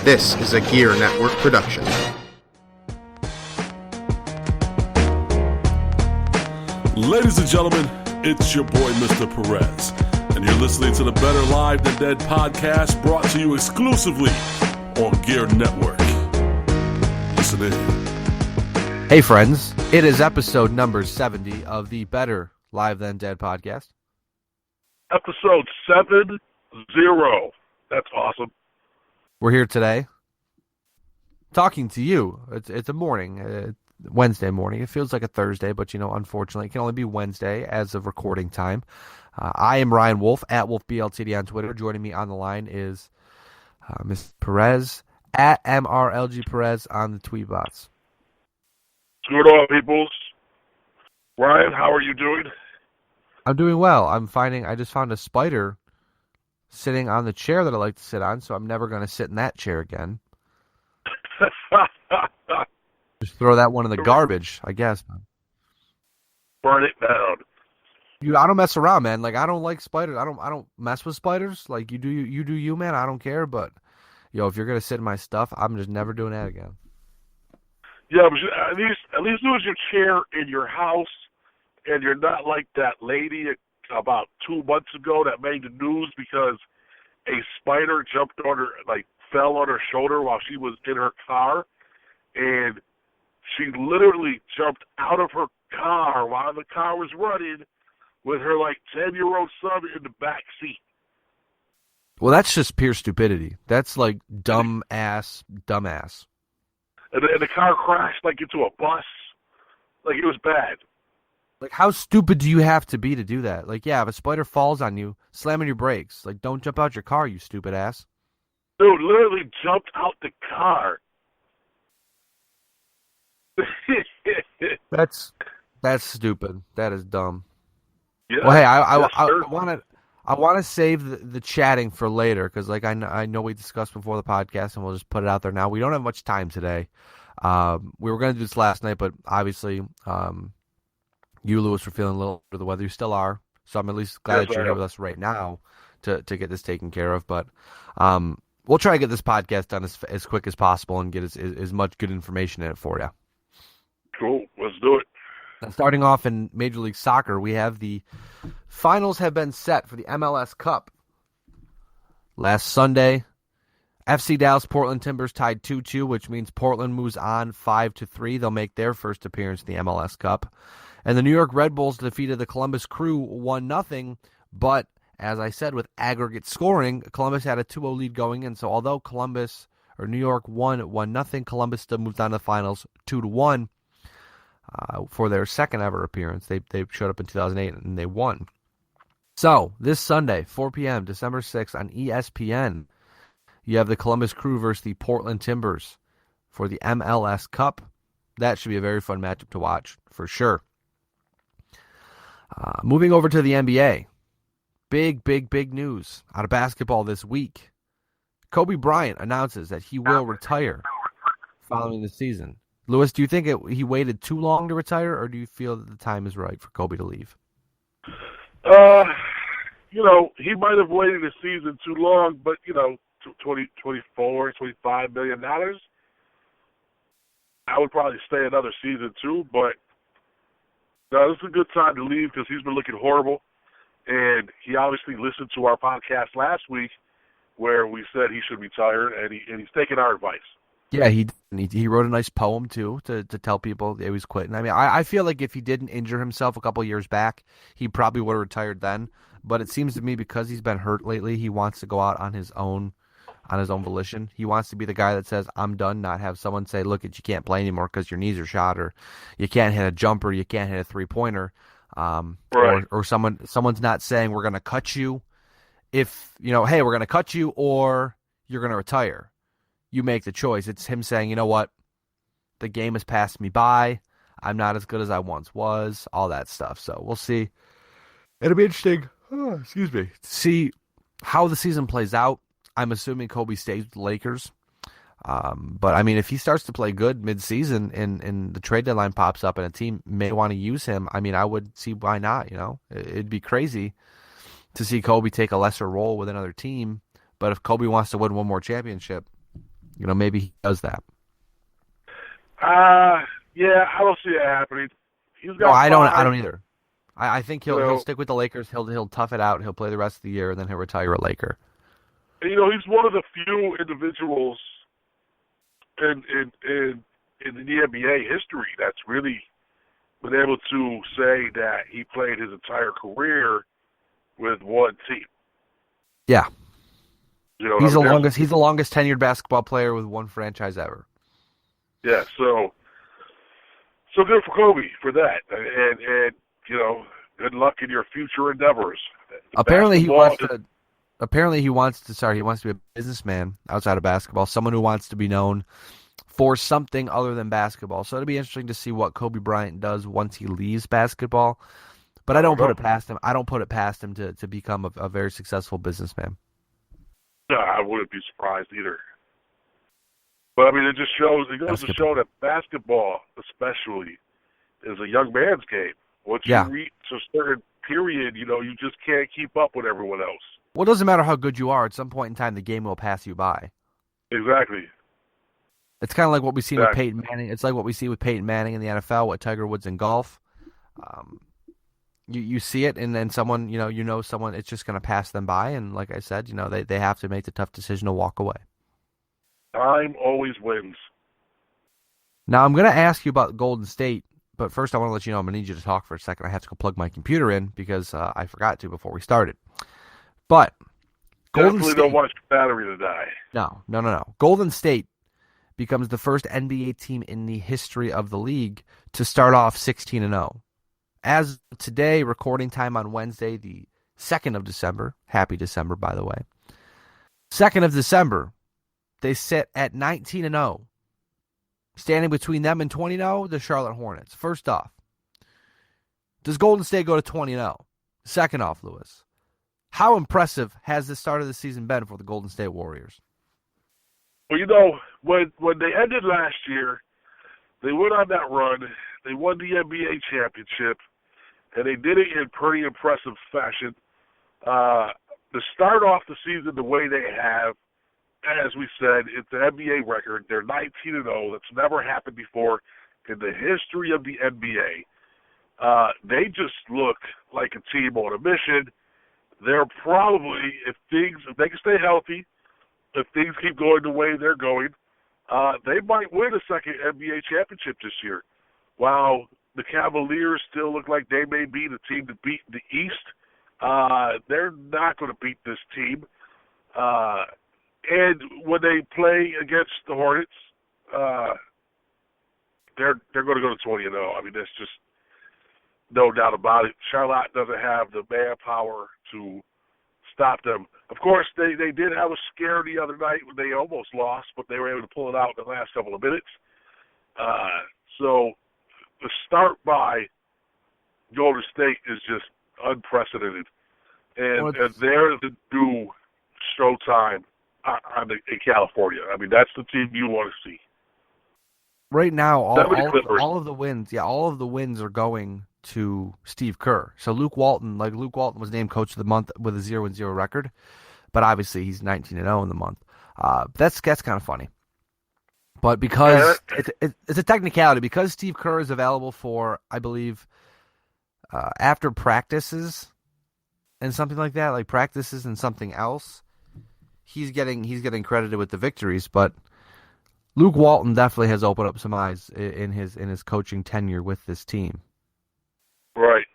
This is a Gear Network production. Ladies and gentlemen, it's your boy, Mr. Perez, and you're listening to the Better Live Than Dead podcast, brought to you exclusively on Gear Network. Listen in. Hey friends, it is episode number 70 of the Better Live Than Dead podcast. Episode 70. That's awesome. We're here today talking to you. It's a morning, Wednesday morning. It feels like a Thursday, but unfortunately, it can only be Wednesday as of recording time. I am Ryan Wolf, at Wolf BLTD on Twitter. Joining me on the line is Mr. Perez, at MRLG Perez on the tweet bots. Good on, peoples. Ryan, how are you doing? I'm doing well. I just found a spider sitting on the chair that I like to sit on, so I'm never going to sit in that chair again. Just throw that one in the garbage, I guess. Burn it down. I don't mess around, man. Like, I don't like spiders. I don't mess with spiders. Like, you do you, man. I don't care. But if you're gonna sit in my stuff, I'm just never doing that again. Yeah, but at least do it your chair in your house, and you're not like that lady about 2 months ago that made the news because a spider jumped on her, fell on her shoulder while she was in her car, and she literally jumped out of her car while the car was running with her 10-year-old son in the back seat. Well, that's just pure stupidity. That's like dumbass. And the car crashed into a bus. It was bad. How stupid do you have to be to do that? If a spider falls on you, slam on your brakes. Don't jump out your car, you stupid ass. Dude, literally jumped out the car. That's stupid. That is dumb. Yeah, well, hey, I want to save the chatting for later because, I know we discussed before the podcast, and we'll just put it out there now. We don't have much time today. We were going to do this last night, but obviously, you, Lewis, were feeling a little under the weather. You still are, so I'm at least glad that you're here with us right now to get this taken care of. But we'll try to get this podcast done as quick as possible and get as much good information in it for you. Cool, let's do it. Now, starting off in Major League Soccer, we have the finals have been set for the MLS Cup. Last Sunday, FC Dallas Portland Timbers tied 2-2, which means Portland moves on 5-3. They'll make their first appearance in the MLS Cup. And the New York Red Bulls defeated the Columbus Crew 1-0, but as I said, with aggregate scoring, Columbus had a 2-0 lead going in. So although New York won 1-0, Columbus still moved on to the finals 2-1 for their second ever appearance. They showed up in 2008 and they won. So this Sunday, 4 p.m., December 6th on ESPN, you have the Columbus Crew versus the Portland Timbers for the MLS Cup. That should be a very fun matchup to watch for sure. Moving over to the NBA. Big news out of basketball this week. Kobe Bryant announces that he will retire following the season. Lewis, do you think he waited too long to retire, or do you feel that the time is right for Kobe to leave? He might have waited a season too long, but, $25 million, I would probably stay another season too, but no, this is a good time to leave because he's been looking horrible. And he obviously listened to our podcast last week where we said he should retire, and he's taking our advice. Yeah, he wrote a nice poem, too, to tell people he was quitting. I mean, I feel like if he didn't injure himself a couple years back, he probably would have retired then. But it seems to me because he's been hurt lately, he wants to go out on his own volition. He wants to be the guy that says, I'm done, not have someone say, look, you can't play anymore because your knees are shot, or you can't hit a jumper, you can't hit a three-pointer. Right. Or someone's not saying we're going to cut you if, hey, we're going to cut you or you're going to retire. You make the choice. It's him saying, you know what, the game has passed me by. I'm not as good as I once was, all that stuff. So we'll see. It'll be interesting, to see how the season plays out. I'm assuming Kobe stays with the Lakers. But, I mean, if he starts to play good mid-season and the trade deadline pops up and a team may want to use him, I mean, I would see why not, It'd be crazy to see Kobe take a lesser role with another team. But if Kobe wants to win one more championship, maybe he does that. Yeah, I don't see it happening. No, I don't either. I think he'll stick with the Lakers. He'll tough it out. He'll play the rest of the year, and then he'll retire a Laker. He's one of the few individuals in the NBA history that's really been able to say that he played his entire career with one team. Yeah. He's the longest tenured basketball player with one franchise ever. Yeah, so good for Kobe for that, and good luck in your future endeavors. Apparently he wants to be a businessman outside of basketball, someone who wants to be known for something other than basketball. So it'll be interesting to see what Kobe Bryant does once he leaves basketball. But I don't put it past him. I don't put it past him to become a very successful businessman. No, I wouldn't be surprised either. But I mean, it goes to show that basketball, especially, is a young man's game. Once you reach a certain period, you just can't keep up with everyone else. Well, it doesn't matter how good you are. At some point in time, the game will pass you by. Exactly. It's kind of like what we see with Peyton Manning. It's like what we see with Peyton Manning in the NFL, what Tiger Woods in golf. You see it, and then someone, someone, it's just going to pass them by. And like I said, they have to make the tough decision to walk away. Time always wins. Now, I'm going to ask you about Golden State, but first I want to let you know I'm going to need you to talk for a second. I have to go plug my computer in because I forgot to before we started. But Golden State, don't want your battery to die. No. Golden State becomes the first NBA team in the history of the league to start off 16-0. As of today, recording time on Wednesday, the 2nd of December. Happy December, by the way. 2nd of December, they sit at 19-0. Standing between them and 20-0, the Charlotte Hornets. First off, does Golden State go to 20-0? Second off, Lewis, how impressive has the start of the season been for the Golden State Warriors? Well, when they ended last year, they went on that run. They won the NBA championship, and they did it in pretty impressive fashion. To start off the season the way they have, as we said, it's an NBA record. They're 19-0. That's never happened before in the history of the NBA. They just look like a team on a mission. They're probably, if they can stay healthy, if things keep going the way they're going, they might win a second NBA championship this year. While the Cavaliers still look like they may be the team to beat the East, they're not going to beat this team. And when they play against the Hornets, they're going to go to 20-0. I mean, there's just no doubt about it. Charlotte doesn't have the manpower to stop them. Of course, they did have a scare the other night when they almost lost, but they were able to pull it out in the last couple of minutes. So the start by Golden State is just unprecedented. And they're the new Showtime in California. I mean, that's the team you want to see. Right now, all of the wins are going to Steve Kerr. So Luke Walton was named Coach of the Month with a 0-0 record, but obviously he's 19-0 in the month. That's kind of funny. But because it's a technicality, because Steve Kerr is available for, I believe, after practices and something like that, like practices and something else, he's getting credited with the victories. But Luke Walton definitely has opened up some eyes in his coaching tenure with this team. Right.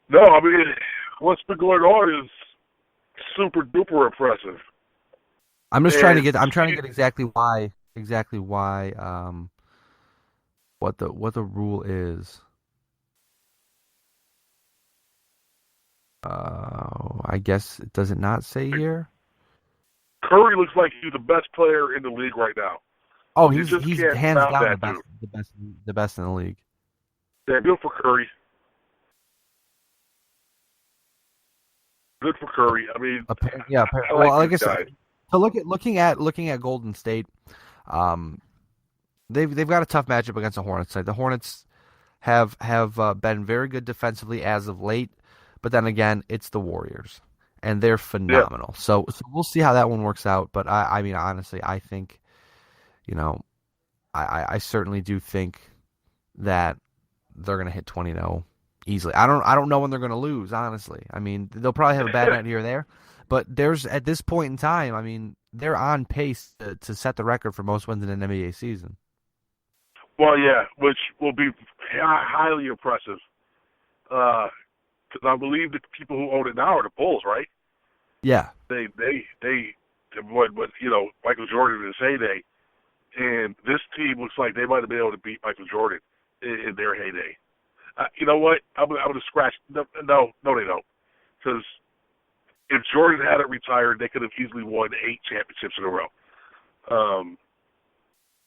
No, I mean, what's been going on is super duper impressive. I'm trying to get exactly why what the rule is. I guess does it not say here? Curry looks like he's the best player in the league right now. Oh, he's hands down the best in the league. Yeah, good for Curry. Good for Curry. I mean, well, like I said, so looking at Golden State, they've got a tough matchup against the Hornets. The Hornets have been very good defensively as of late, but then again, it's the Warriors, and they're phenomenal. Yeah. So we'll see how that one works out. But I mean, honestly, I think, I certainly do think that they're going to hit 20-0 easily. I don't know when they're going to lose, honestly. I mean, they'll probably have a bad night here or there, but there's at this point in time, I mean, they're on pace to set the record for most wins in an NBA season. Well, yeah, which will be highly impressive. Because I believe the people who own it now are the Bulls, right? Yeah. They what Michael Jordan in his heyday, and this team looks like they might have been able to beat Michael Jordan in their heyday. You know what? I'm gonna scratch. No, they don't. Because if Jordan hadn't retired, they could have easily won 8 championships in a row.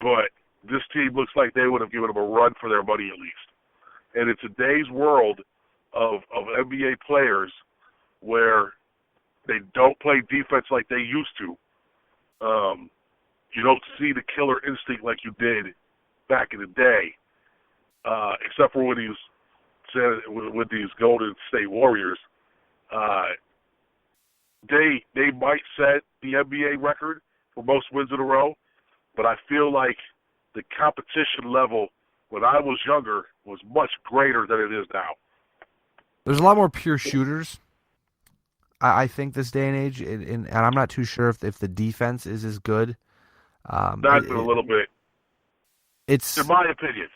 But this team looks like they would have given them a run for their money at least. And in today's world of NBA players, where they don't play defense like they used to, you don't see the killer instinct like you did back in the day, except for with these Golden State Warriors. They might set the NBA record for most wins in a row, but I feel like the competition level when I was younger was much greater than it is now. There's a lot more pure shooters, I think, this day and age, and I'm not too sure if the defense is as good. Not a little bit. It's in my opinion.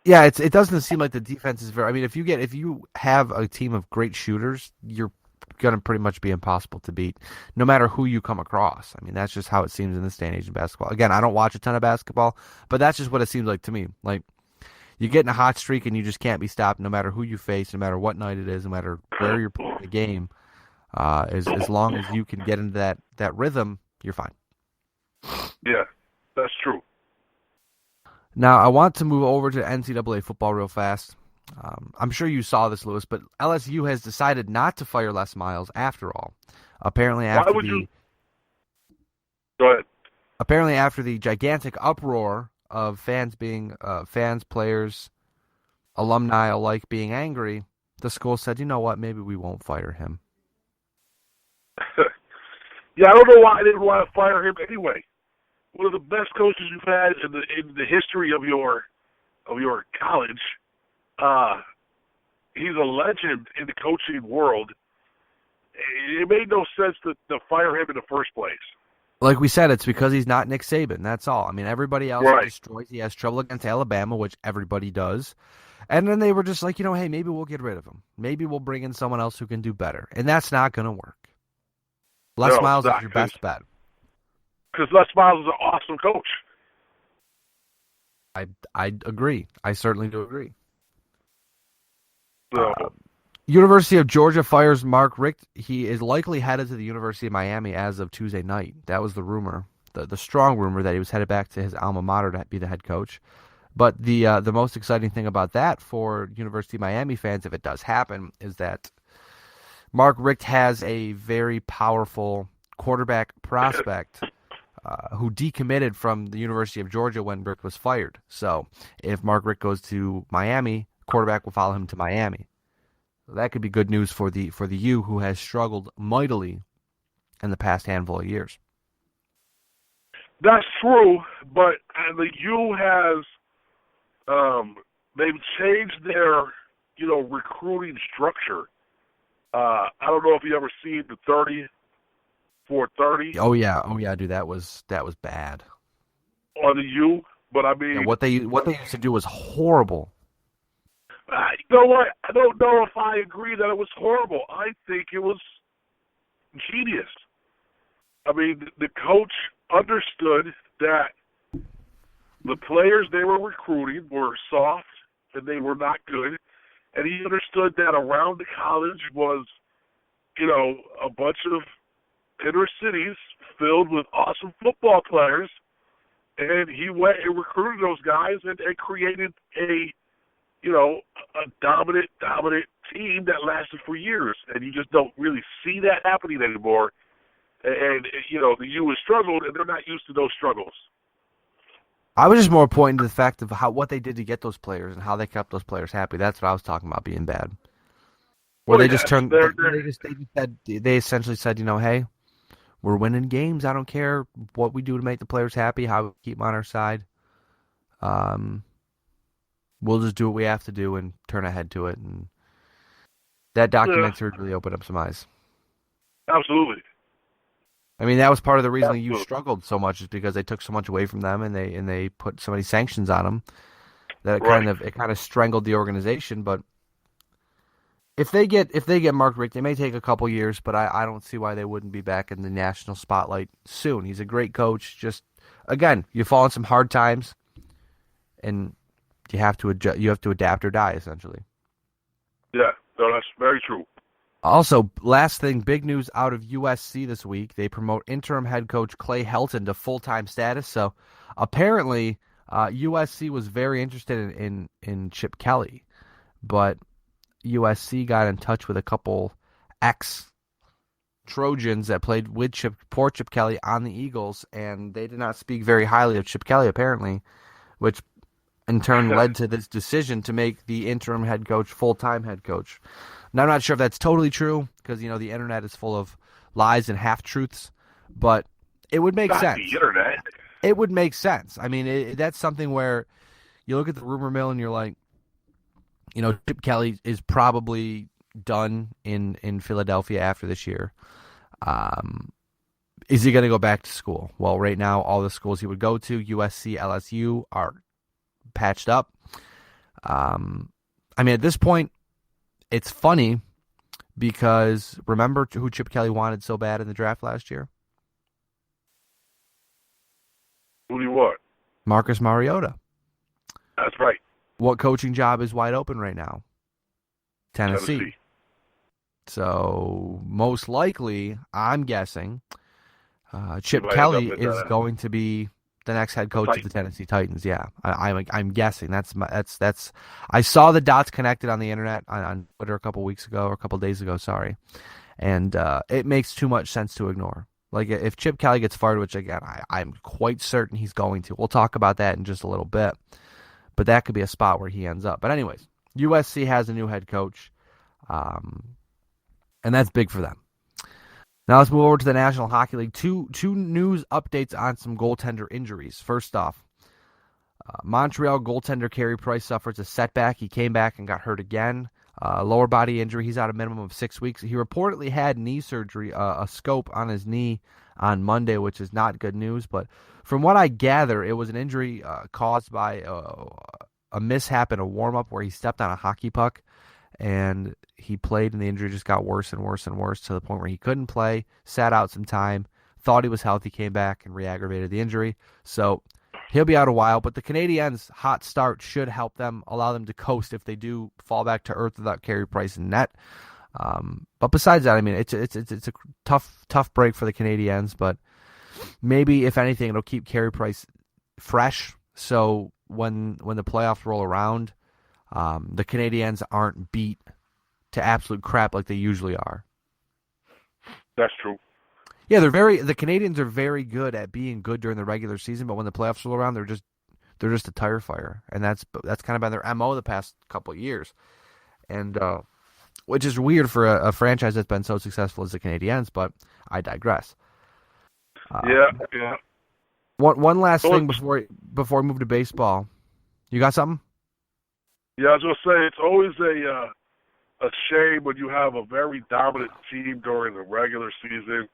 Yeah, it doesn't seem like the defense is very. I mean, if you have a team of great shooters, you're going to pretty much be impossible to beat, no matter who you come across. I mean, that's just how it seems in this day and age in basketball. Again, I don't watch a ton of basketball, but that's just what it seems like to me. Like, you get in a hot streak and you just can't be stopped, no matter who you face, no matter what night it is, no matter where you're playing the game. As long as you can get into that rhythm, you're fine. Yeah, that's true. Now, I want to move over to NCAA football real fast. I'm sure you saw this, Lewis, but LSU has decided not to fire Les Miles after all. Apparently, after Go ahead. Apparently, after the gigantic uproar of fans, players, alumni alike being angry, the school said, "You know what? Maybe we won't fire him." Yeah, I don't know why I didn't want to fire him anyway. One of the best coaches you've had in the history of your college. He's a legend in the coaching world. It made no sense to fire him in the first place. Like we said, it's because he's not Nick Saban. That's all. I mean, everybody else destroys. He has trouble against Alabama, which everybody does. And then they were just like, hey, maybe we'll get rid of him. Maybe we'll bring in someone else who can do better. And that's not going to work. Les Miles is your best bet. Because Les Miles is an awesome coach. I agree. I certainly do agree. So, University of Georgia fires Mark Richt. He is likely headed to the University of Miami as of Tuesday night. That was the rumor, the strong rumor that he was headed back to his alma mater to be the head coach. But the most exciting thing about that for University of Miami fans, if it does happen, is that Mark Richt has a very powerful quarterback prospect who decommitted from the University of Georgia when Richt was fired. So if Mark Richt goes to Miami, quarterback will follow him to Miami. So that could be good news for the U, who has struggled mightily in the past handful of years. That's true, but the U has they've changed their recruiting structure. I don't know if you ever seen the 30-4-30. Oh yeah, dude, that was bad on the U. But I mean, and what they used to do was horrible. You know what? I don't know if I agree that it was horrible. I think it was genius. I mean, the coach understood that the players they were recruiting were soft and they were not good, and he understood that around the college was, a bunch of inner cities filled with awesome football players, and he went and recruited those guys and created a dominant team that lasted for years, and you just don't really see that happening anymore. And the U has struggled, and they're not used to those struggles. I was just more pointing to the fact of what they did to get those players and how they kept those players happy. That's what I was talking about being bad. Where they just turned. They essentially said, hey, we're winning games. I don't care what we do to make the players happy, how we keep them on our side. We'll just do what we have to do and turn ahead to it. And that documentary really opened up some eyes. Absolutely. I mean, that was part of the reason you struggled so much, is because they took so much away from them and they put so many sanctions on them that it kind of strangled the organization. But if they get Mark Richt, it may take a couple years, but I don't see why they wouldn't be back in the national spotlight soon. He's a great coach. Just again, you fall in some hard times, and you have to adjust. You have to adapt or die, essentially. Yeah, no, that's very true. Also, last thing, big news out of USC this week. They promote interim head coach Clay Helton to full-time status. So apparently USC was very interested in Chip Kelly, but USC got in touch with a couple ex-Trojans that played with Chip Kelly on the Eagles, and they did not speak very highly of Chip Kelly, apparently, which in turn led to this decision to make the interim head coach full-time head coach. Now, I'm not sure if that's totally true, because, the internet is full of lies and half-truths, but it would make sense. The internet. It would make sense. I mean, that's something where you look at the rumor mill and you're like, Chip Kelly is probably done in Philadelphia after this year. Is he going to go back to school? Well, right now, all the schools he would go to, USC, LSU, are patched up. At this point, it's funny because remember who Chip Kelly wanted so bad in the draft last year? Who do you want? Marcus Mariota. That's right. What coaching job is wide open right now? Tennessee. So most likely, I'm guessing, Chip Kelly is going to be the next head coach of the Tennessee Titans. Yeah, I'm guessing. That's. I saw the dots connected on the internet on Twitter a couple days ago. Sorry, and it makes too much sense to ignore. Like if Chip Kelly gets fired, which again I'm quite certain he's going to. We'll talk about that in just a little bit, but that could be a spot where he ends up. But anyways, USC has a new head coach, and that's big for them. Now let's move over to the National Hockey League. Two news updates on some goaltender injuries. First off, Montreal goaltender Carey Price suffers a setback. He came back and got hurt again. Lower body injury. He's out a minimum of 6 weeks. He reportedly had knee surgery, a scope on his knee on Monday, which is not good news. But from what I gather, it was an injury caused by a mishap in a warm-up where he stepped on a hockey puck. And he played, and the injury just got worse and worse and worse to the point where he couldn't play, sat out some time, thought he was healthy, came back, and re-aggravated the injury. So he'll be out a while, but the Canadiens' hot start should help them, allow them to coast if they do fall back to earth without Carey Price in net. But besides that, it's a tough break for the Canadiens, but maybe, if anything, it'll keep Carey Price fresh, so when the playoffs roll around, the Canadiens aren't beat to absolute crap like they usually are. That's true. Yeah, the Canadiens are very good at being good during the regular season, but when the playoffs roll around, they're just a tire fire, and that's kind of been their MO the past couple of years, and which is weird for a franchise that's been so successful as the Canadiens. But I digress. Yeah. One last thing before we move to baseball. You got something? Yeah, I was going to say, it's always a shame when you have a very dominant team during the regular season,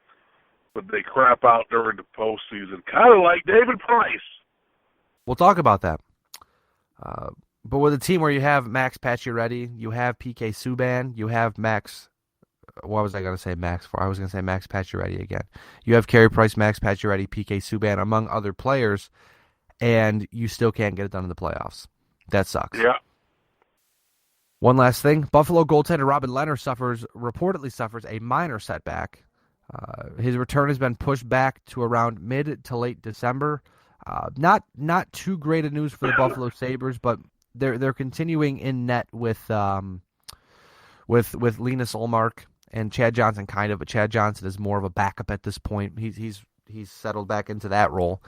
but they crap out during the postseason. Kind of like David Price. We'll talk about that. But with a team where you have Max Pacioretty, you have PK Subban, you have Max... What was I going to say Max for? I was going to say Max Pacioretty again. You have Carey Price, Max Pacioretty, PK Subban, among other players, and you still can't get it done in the playoffs. That sucks. Yeah. One last thing. Buffalo goaltender Robin Lehner reportedly suffers a minor setback. His return has been pushed back to around mid to late December. Not too great of news for the Buffalo Sabres, but they're continuing in net with Linus Ullmark and Chad Johnson, kind of, but Chad Johnson is more of a backup at this point. He's settled back into that role.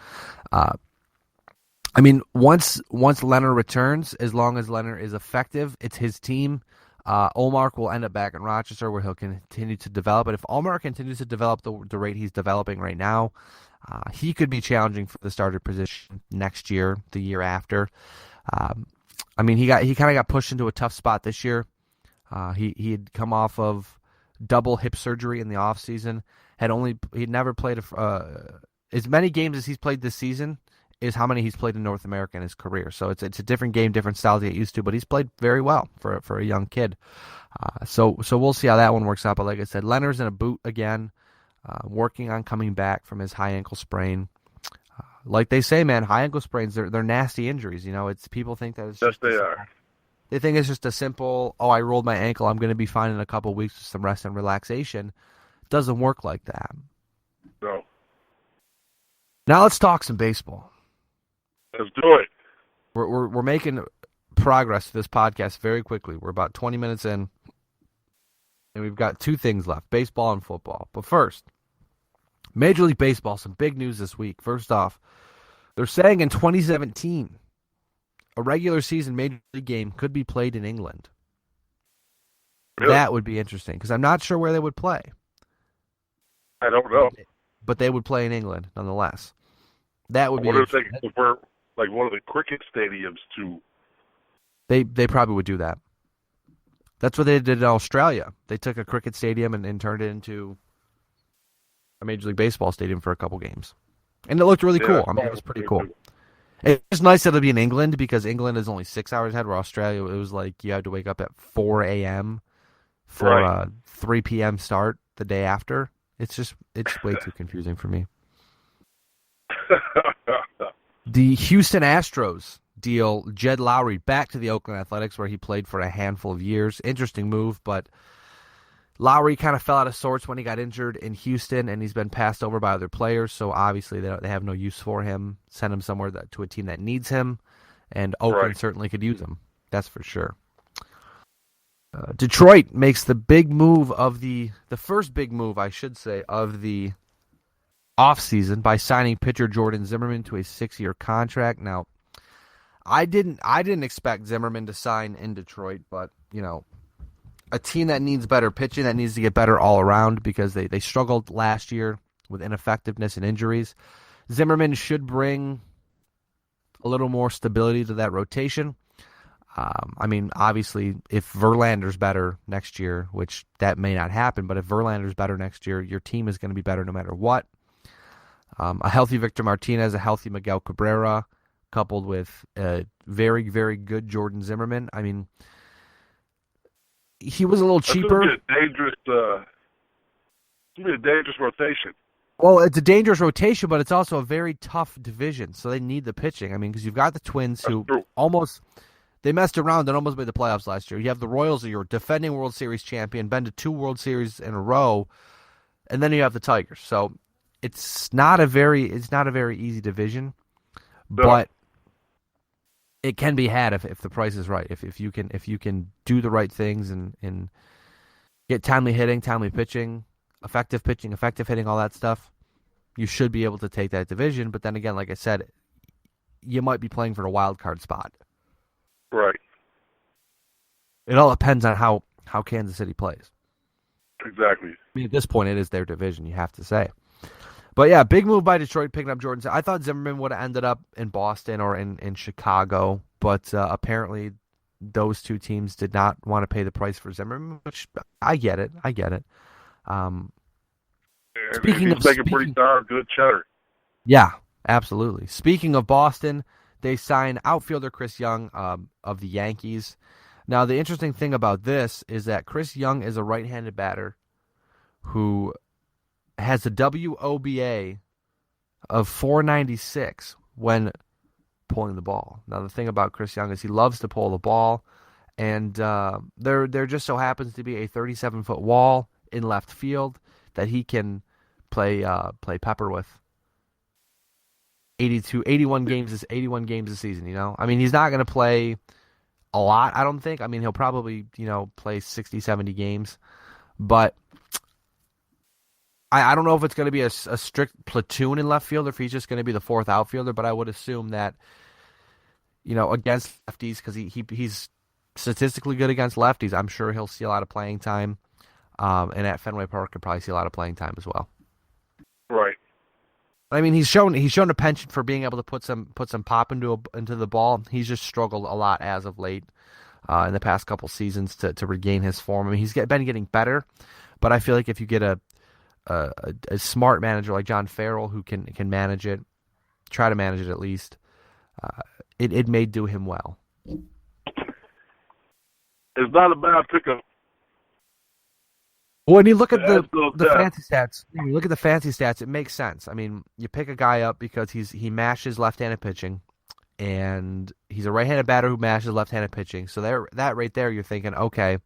Once Lehner returns, as long as Lehner is effective, it's his team. Omar will end up back in Rochester where he'll continue to develop. But if Omar continues to develop the rate he's developing right now, he could be challenging for the starter position next year, the year after. I mean, he kind of got pushed into a tough spot this year. He had come off of double hip surgery in the offseason. He'd never played as many games as he's played this season is how many he's played in North America in his career. So it's a different game, different style to get used to, but he's played very well for a young kid. So we'll see how that one works out. But like I said, Leonard's in a boot again, working on coming back from his high ankle sprain. Like they say, man, high ankle sprains, they're nasty injuries. You know, it's people think that it's yes, they are. They think it's just a simple, I rolled my ankle, I'm going to be fine in a couple of weeks with some rest and relaxation. It doesn't work like that. No. Now let's talk some baseball. Let's do it. We're making progress to this podcast very quickly. We're about 20 minutes in, and we've got two things left, baseball and football. But first, Major League Baseball, some big news this week. First off, they're saying in 2017, a regular season Major League game could be played in England. Really? That would be interesting, because I'm not sure where they would play. I don't know. But they would play in England, nonetheless. That would be interesting. What if they were like one of the cricket stadiums, too? They probably would do that. That's what they did in Australia. They took a cricket stadium and turned it into a Major League Baseball stadium for a couple games. And it looked really cool. I mean, it was pretty cool. It's nice that it'll be in England, because England is only 6 hours ahead, where Australia, it was like you had to wake up at 4 a.m. for a 3 p.m. start the day after. It's way too confusing for me. The Houston Astros deal Jed Lowry back to the Oakland Athletics, where he played for a handful of years. Interesting move, but Lowry kind of fell out of sorts when he got injured in Houston, and he's been passed over by other players, so obviously they have no use for him. Send him somewhere to a team that needs him, and Oakland certainly could use him. That's for sure. Detroit makes the big move of the first big move, I should say, of the offseason by signing pitcher Jordan Zimmerman to a 6-year contract. Now, I didn't expect Zimmerman to sign in Detroit, but, you know, a team that needs better pitching, that needs to get better all around, because they struggled last year with ineffectiveness and injuries. Zimmerman should bring a little more stability to that rotation. I mean, obviously, if Verlander's better next year, which that may not happen, but if Verlander's better next year, your team is going to be better no matter what. A healthy Victor Martinez, a healthy Miguel Cabrera, coupled with a very, very good Jordan Zimmerman. I mean, he was a little cheaper. It's going to be a dangerous rotation. Well, it's a dangerous rotation, but it's also a very tough division, so they need the pitching. I mean, because you've got the Twins, who they messed around and almost made the playoffs last year. You have the Royals, who are defending World Series champion, been to 2 World Series in a row, and then you have the Tigers. So it's not a very easy division, but it can be had if the price is right. If you can do the right things and get timely hitting, timely pitching, effective hitting, all that stuff, you should be able to take that division. But then again, like I said, you might be playing for a wild card spot. Right. It all depends on how Kansas City plays. Exactly. I mean, at this point, it is their division, you have to say. But yeah, big move by Detroit picking up Jordan. I thought Zimmerman would have ended up in Boston or in Chicago, but apparently those two teams did not want to pay the price for Zimmerman, which I get it. Speaking of pretty darn good cheddar. Yeah, absolutely. Speaking of Boston, they signed outfielder Chris Young of the Yankees. Now, the interesting thing about this is that Chris Young is a right-handed batter who has a WOBA of 496 when pulling the ball. Now, the thing about Chris Young is he loves to pull the ball, and there just so happens to be a 37-foot wall in left field that he can play pepper with. 81 games this season, you know? I mean, he's not going to play a lot, I don't think. I mean, he'll probably, play 60, 70 games. But I don't know if it's going to be a strict platoon in left field or if he's just going to be the fourth outfielder, but I would assume that, against lefties, because he's statistically good against lefties. I'm sure he'll see a lot of playing time. And at Fenway Park, could probably see a lot of playing time as well. Right. I mean, he's shown a penchant for being able to put some pop into the ball. He's just struggled a lot as of late in the past couple seasons to regain his form. I mean, he's been getting better, but I feel like if you get a smart manager like John Farrell who can manage it, try to manage it at least, it may do him well. It's not a bad pickup. When you look at the fancy stats, it makes sense. I mean, you pick a guy up because he mashes left-handed pitching, and he's a right-handed batter who mashes left-handed pitching. So that right there, you're thinking, okay,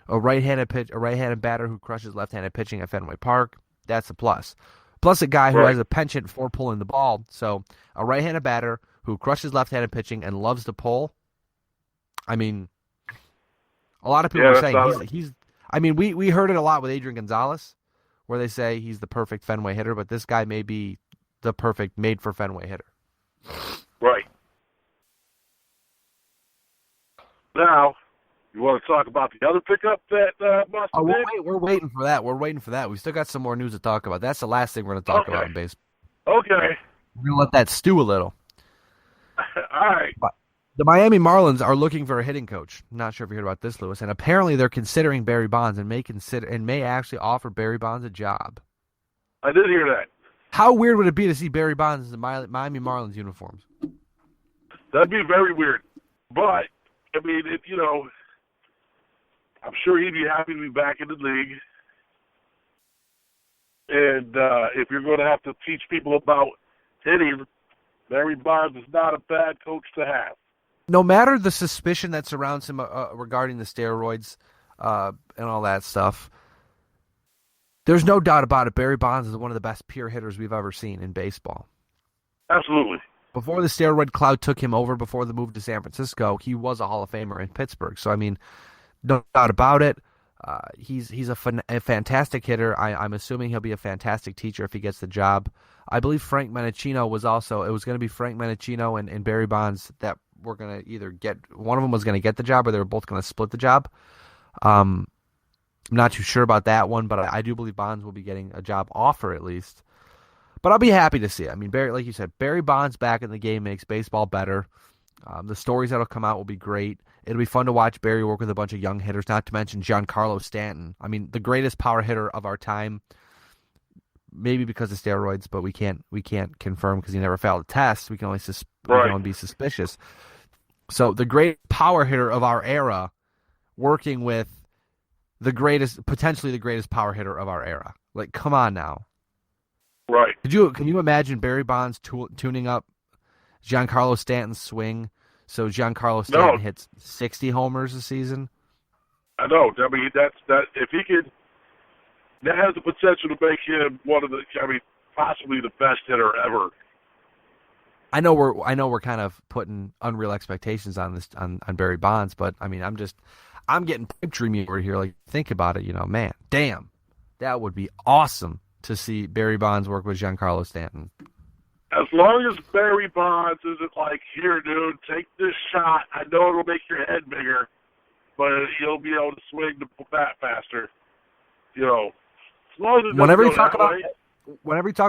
a right-handed batter who crushes left-handed pitching at Fenway Park, that's a plus. Plus a guy who has a penchant for pulling the ball. So a right-handed batter who crushes left-handed pitching and loves to pull. I mean, a lot of people are saying he's. I mean, we heard it a lot with Adrian Gonzalez, where they say he's the perfect Fenway hitter, but this guy may be the perfect made-for-Fenway hitter. Right. Now, you want to talk about the other pickup that Boston did? We're waiting for that. We still got some more news to talk about. That's the last thing we're going to talk about in baseball. Okay. We're going to let that stew a little. All right. But the Miami Marlins are looking for a hitting coach. I'm not sure if you heard about this, Lewis. And apparently they're considering Barry Bonds and may actually offer Barry Bonds a job. I did hear that. How weird would it be to see Barry Bonds in the Miami Marlins uniforms? That'd be very weird. But, I mean, I'm sure he'd be happy to be back in the league. And if you're going to have to teach people about hitting, Barry Bonds is not a bad coach to have. No matter the suspicion that surrounds him regarding the steroids and all that stuff, there's no doubt about it. Barry Bonds is one of the best pure hitters we've ever seen in baseball. Absolutely. Before the steroid cloud took him over, before the move to San Francisco, he was a Hall of Famer in Pittsburgh. So, I mean, no doubt about it. He's a fantastic hitter. I'm assuming he'll be a fantastic teacher if he gets the job. I believe Frank Menachino was also – it was going to be Frank Menachino and Barry Bonds that were going to either get – one of them was going to get the job or they were both going to split the job. I'm not too sure about that one, but I do believe Bonds will be getting a job offer at least. But I'll be happy to see it. I mean, Barry, like you said, Barry Bonds back in the game makes baseball better. The stories that will come out will be great. It'll be fun to watch Barry work with a bunch of young hitters, not to mention Giancarlo Stanton. I mean, the greatest power hitter of our time, maybe because of steroids, but we can't confirm because he never failed a test. We can only only be suspicious. So the great power hitter of our era working with potentially the greatest power hitter of our era. Like, come on now. Right. Can you imagine Barry Bonds tuning up Giancarlo Stanton's swing so Giancarlo Stanton hits 60 homers a season? I know. I mean, that if he could, that has the potential to make him possibly the best hitter ever. I know we're kind of putting unreal expectations on this on Barry Bonds, but I mean, I'm getting pipe dreamy over here. Like, think about it, man, damn, that would be awesome to see Barry Bonds work with Giancarlo Stanton. As long as Barry Bonds isn't like, here, dude, take this shot. I know it'll make your head bigger, but you'll be able to swing the bat faster. As long as whenever you talk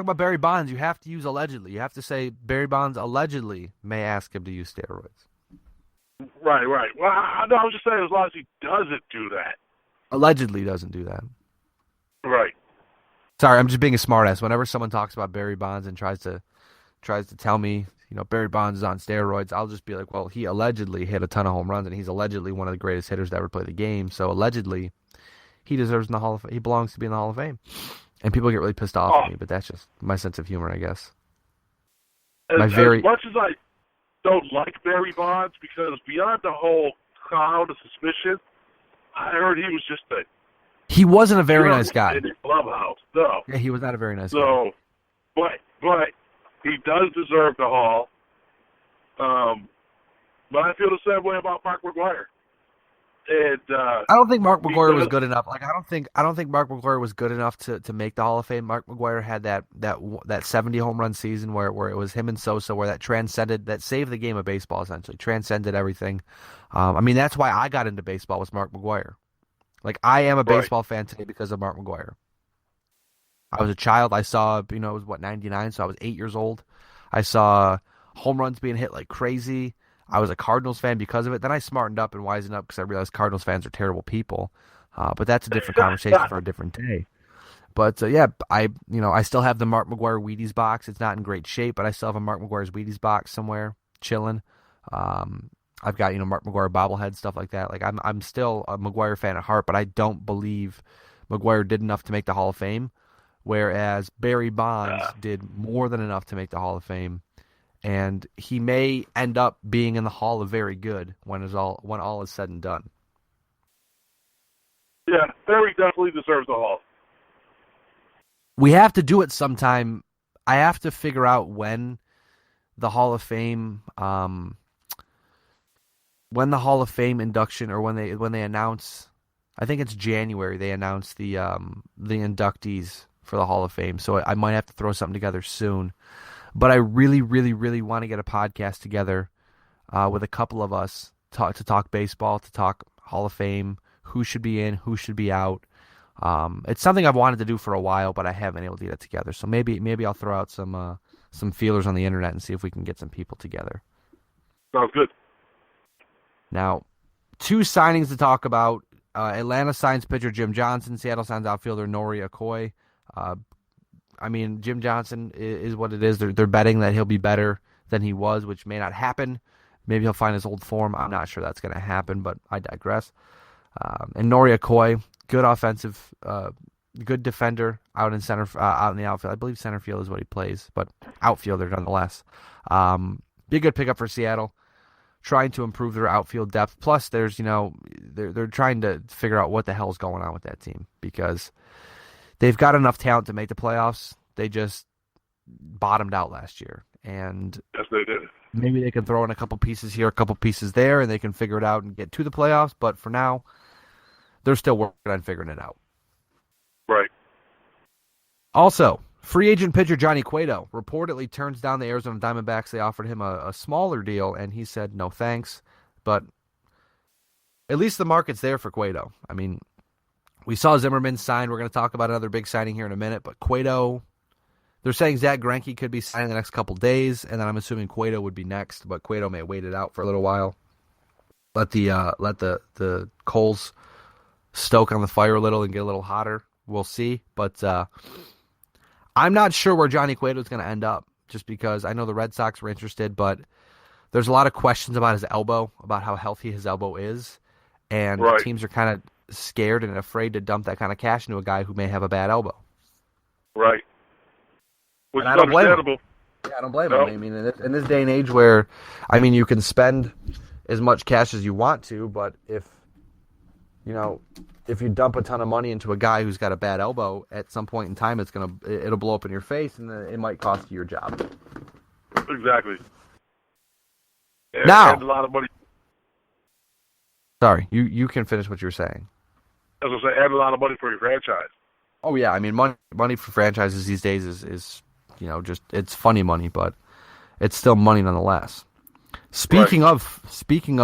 about Barry Bonds, you have to use allegedly. You have to say Barry Bonds allegedly may ask him to use steroids. Right. Well, I was just saying as long as he doesn't do that. Allegedly doesn't do that. Right. Sorry, I'm just being a smartass. Whenever someone talks about Barry Bonds and tries to tell me, Barry Bonds is on steroids, I'll just be like, well, he allegedly hit a ton of home runs, and he's allegedly one of the greatest hitters to ever play the game. So allegedly, he deserves in the Hall of Fame. He belongs to be in the Hall of Fame. And people get really pissed off at me, but that's just my sense of humor, I guess. As much as I don't like Barry Bonds, because beyond the whole cloud of suspicion, I heard he was just He wasn't a very nice guy. In the clubhouse, no. Yeah, he was not a very nice guy. But he does deserve the Hall. But I feel the same way about Mark McGwire. And I don't think Mark McGuire was does- good enough. Like I don't think Mark McGuire was good enough to make the Hall of Fame. Mark McGuire had that 70 home run season where it was him and Sosa, where that saved the game of baseball, essentially transcended everything. I mean, that's why I got into baseball, was Mark McGuire. Like, I am a baseball fan today because of Mark McGuire. I was a child. I saw, it was 99, so I was 8 years old. I saw home runs being hit like crazy. I was a Cardinals fan because of it. Then I smartened up and wisened up because I realized Cardinals fans are terrible people. But that's a different conversation for a different day. But I still have the Mark McGuire Wheaties box. It's not in great shape, but I still have a Mark McGuire's Wheaties box somewhere chilling. I've got Mark McGuire bobblehead, stuff like that. Like I'm still a McGuire fan at heart, but I don't believe McGuire did enough to make the Hall of Fame, whereas Barry Bonds did more than enough to make the Hall of Fame. And he may end up being in the Hall of Very Good when all is said and done. Yeah, Barry definitely deserves the Hall. We have to do it sometime. I have to figure out when the Hall of Fame, induction, or when they announce. I think it's January. They announce the inductees for the Hall of Fame. So I might have to throw something together soon. But I really, really, really want to get a podcast together with a couple of us to talk baseball, to talk Hall of Fame, who should be in, who should be out. It's something I've wanted to do for a while, but I haven't been able to get it together. So maybe I'll throw out some feelers on the internet and see if we can get some people together. Sounds good. Now, 2 signings to talk about. Atlanta signs pitcher Jim Johnson. Seattle signs outfielder Nori Okoye. I mean, Jim Johnson is what it is. They're betting that he'll be better than he was, which may not happen. Maybe he'll find his old form. I'm not sure that's going to happen, but I digress. And Nori Okoye, good offensive, good defender out in out in the outfield. I believe center field is what he plays, but outfielder nonetheless. Be a good pickup for Seattle, trying to improve their outfield depth. Plus, there's they're trying to figure out what the hell's going on with that team, because they've got enough talent to make the playoffs. They just bottomed out last year. And yes, they did. Maybe they can throw in a couple pieces here, a couple pieces there, and they can figure it out and get to the playoffs. But for now, they're still working on figuring it out. Right. Also, free agent pitcher Johnny Cueto reportedly turns down the Arizona Diamondbacks. They offered him a smaller deal, and he said no thanks. But at least the market's there for Cueto. I mean, we saw Zimmerman sign. We're going to talk about another big signing here in a minute. But Cueto, they're saying Zach Greinke could be signing the next couple days, and then I'm assuming Cueto would be next. But Cueto may wait it out for a little while. Let the coals stoke on the fire a little and get a little hotter. We'll see. But I'm not sure where Johnny Cueto is going to end up, just because I know the Red Sox were interested, but there's a lot of questions about his elbow, about how healthy his elbow is. And teams are kind of scared and afraid to dump that kind of cash into a guy who may have a bad elbow. Right. Which and is understandable. Yeah, I don't blame him. I mean, in this day and age where, I mean, you can spend as much cash as you want to, but if you dump a ton of money into a guy who's got a bad elbow, at some point in time it'll blow up in your face, and it might cost you your job. Exactly. Now, and a lot of money. Sorry, you can finish what you're saying. As I say, add a lot of money for your franchise. Oh yeah, I mean money for franchises these days is just, it's funny money, but it's still money nonetheless. Speaking of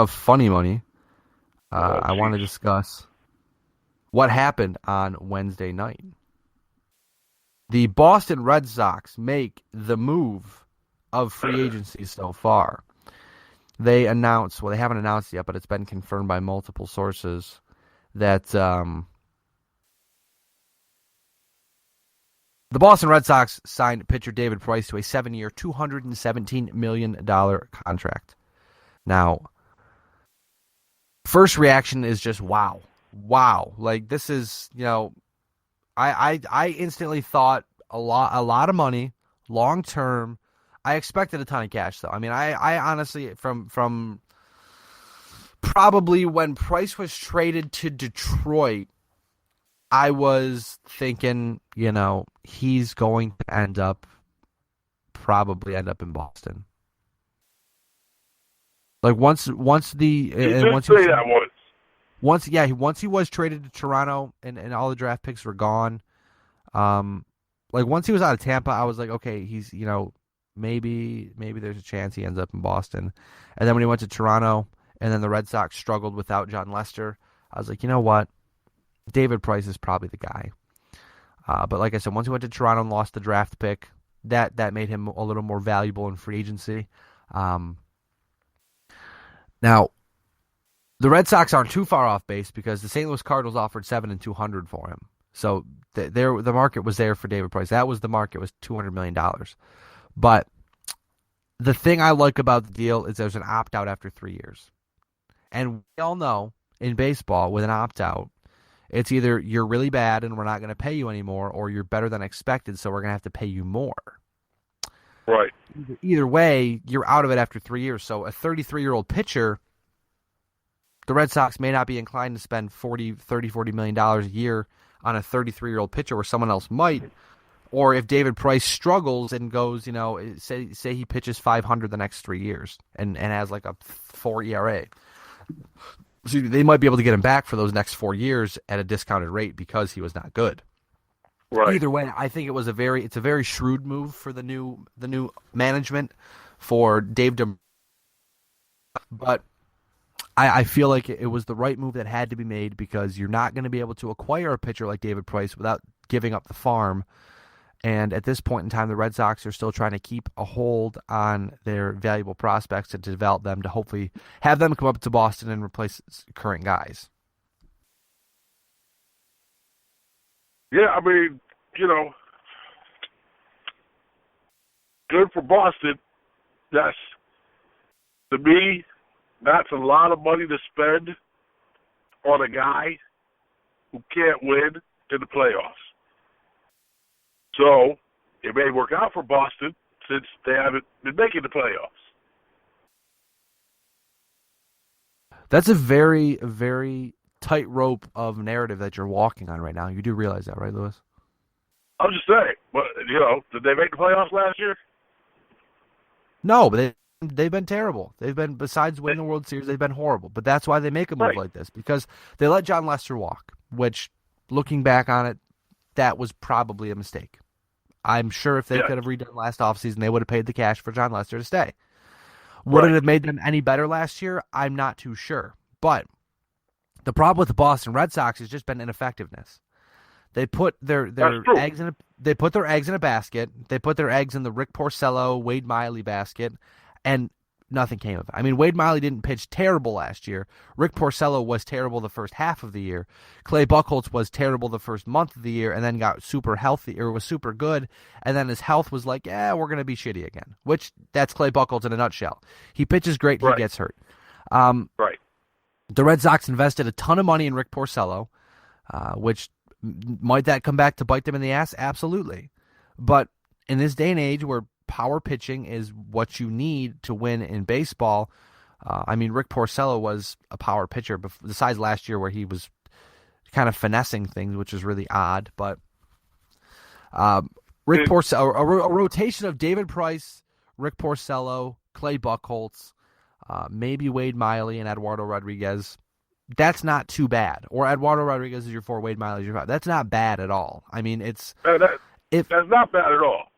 funny money, I want to discuss what happened on Wednesday night. The Boston Red Sox make the move of free agency so far. They announced, well, they haven't announced yet, but it's been confirmed by multiple sources that the Boston Red Sox signed pitcher David Price to a 7-year, $217 million contract. Now, first reaction is just wow. Like, this is, I instantly thought a lot of money, long term. I expected a ton of cash, though. I mean, I honestly, from probably when Price was traded to Detroit, I was thinking, he's going to probably end up in Boston. Like once You did say that once. Once he was traded to Toronto and all the draft picks were gone. Once he was out of Tampa, I was like, okay, he's, maybe there's a chance he ends up in Boston. And then when he went to Toronto and then the Red Sox struggled without John Lester, I was like, you know what? David Price is probably the guy. But like I said, once he went to Toronto and lost the draft pick, that made him a little more valuable in free agency. Now, the Red Sox aren't too far off base because the St. Louis Cardinals offered $7 and $200 for him. So the market was there for David Price. That was the market, was $200 million. But the thing I like about the deal is there's an opt-out after 3 years. And we all know in baseball, with an opt-out, it's either you're really bad and we're not going to pay you anymore, or you're better than expected, so we're going to have to pay you more. Right. Either way, you're out of it after 3 years. So a 33-year-old pitcher, the Red Sox may not be inclined to spend $40 million a year on a 33-year-old pitcher where someone else might. Or if David Price struggles and goes, say he pitches 500 the next 3 years and has like a 4 ERA. So they might be able to get him back for those next 4 years at a discounted rate because he was not good. Right. Either way, I think it's a very shrewd move for the new management for Dave But I feel like it was the right move that had to be made because you're not going to be able to acquire a pitcher like David Price without giving up the farm. And at this point in time, the Red Sox are still trying to keep a hold on their valuable prospects and to develop them to hopefully have them come up to Boston and replace current guys. Yeah, I mean, good for Boston. That's, to me, that's a lot of money to spend on a guy who can't win in the playoffs. So it may work out for Boston since they haven't been making the playoffs. That's a very, very tightrope of narrative that you're walking on right now. You do realize that, right, Lewis? I'm just saying. But, did they make the playoffs last year? No, but they've been terrible. They've been, besides winning the World Series, they've been horrible. But that's why they make a move like this, because they let John Lester walk, which, looking back on it, that was probably a mistake. I'm sure if they could have redone last offseason, they would have paid the cash for John Lester to stay. Would it have made them any better last year? I'm not too sure. But the problem with the Boston Red Sox has just been ineffectiveness. They put their eggs in a basket. They put their eggs in the Rick Porcello, Wade Miley basket, and nothing came of it. I mean, Wade Miley didn't pitch terrible last year. Rick Porcello was terrible the first half of the year. Clay Buchholz was terrible the first month of the year and then got super healthy, or was super good, and then his health was like, we're going to be shitty again, which that's Clay Buchholz in a nutshell. He pitches great, he gets hurt. Right. The Red Sox invested a ton of money in Rick Porcello, which might that come back to bite them in the ass? Absolutely. But in this day and age where power pitching is what you need to win in baseball. Rick Porcello was a power pitcher, besides last year where he was kind of finessing things, which is really odd. But Rick Porcello, a rotation of David Price, Rick Porcello, Clay Buchholz, maybe Wade Miley and Eduardo Rodriguez. That's not too bad. Or Eduardo Rodriguez is your 4, Wade Miley is your 5. That's not bad at all. I mean, that's not bad at all.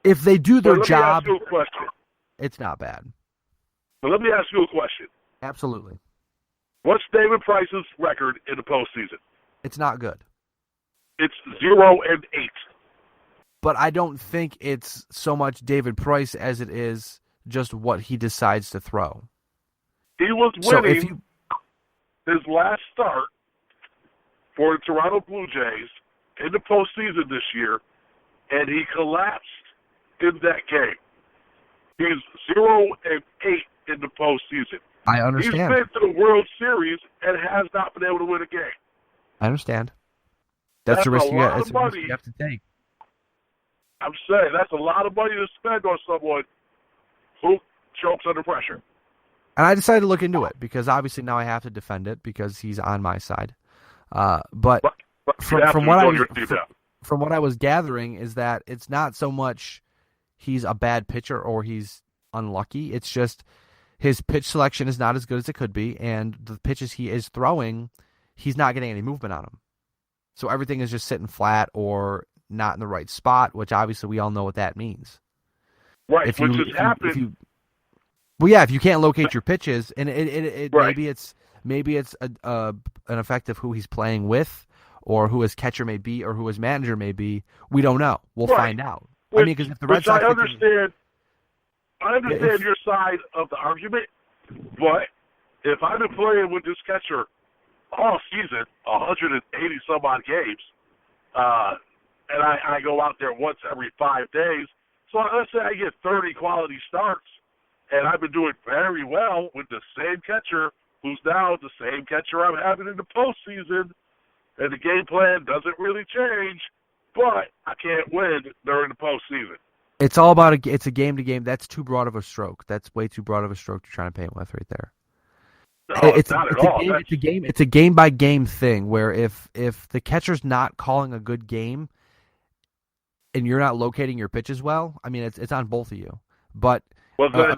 If they do their job, let me ask you a question. It's not bad. But let me ask you a question. Absolutely. What's David Price's record in the postseason? It's not good. It's 0-8. But I don't think it's so much David Price as it is just what he decides to throw. He was winning his last start for the Toronto Blue Jays in the postseason this year, and he collapsed in that game. He's 0-8 in the postseason. I understand. He's been to the World Series and has not been able to win a game. I understand. That's a risk you have to take. I'm saying that's a lot of money to spend on someone who chokes under pressure. And I decided to look into it because obviously now I have to defend it because he's on my side. But from what I was gathering is that it's not so much he's a bad pitcher or he's unlucky. It's just his pitch selection is not as good as it could be, and the pitches he is throwing he's not getting any movement on him. So everything is just sitting flat or not in the right spot, which obviously we all know what that means. Right, which has happened. If you can't locate your pitches, and Right. maybe it's an effect of who he's playing with, or who his catcher may be, or who his manager may be. We don't know. We'll find out. Because if the Red Sox, I understand your side of the argument, but if I've been playing with this catcher all season, 180 some odd games, and I go out there once every 5 days, so let's say I get 30 quality starts, and I've been doing very well with the same catcher, who's now the same catcher I'm having in the postseason, and the game plan doesn't really change, but I can't win during the postseason. It's all about it's a game to game. That's too broad of a stroke. That's way too broad of a stroke to try and paint with right there. No, it's not at all. It's a game by game thing where if the catcher's not calling a good game and you're not locating your pitches well, I mean it's on both of you. But a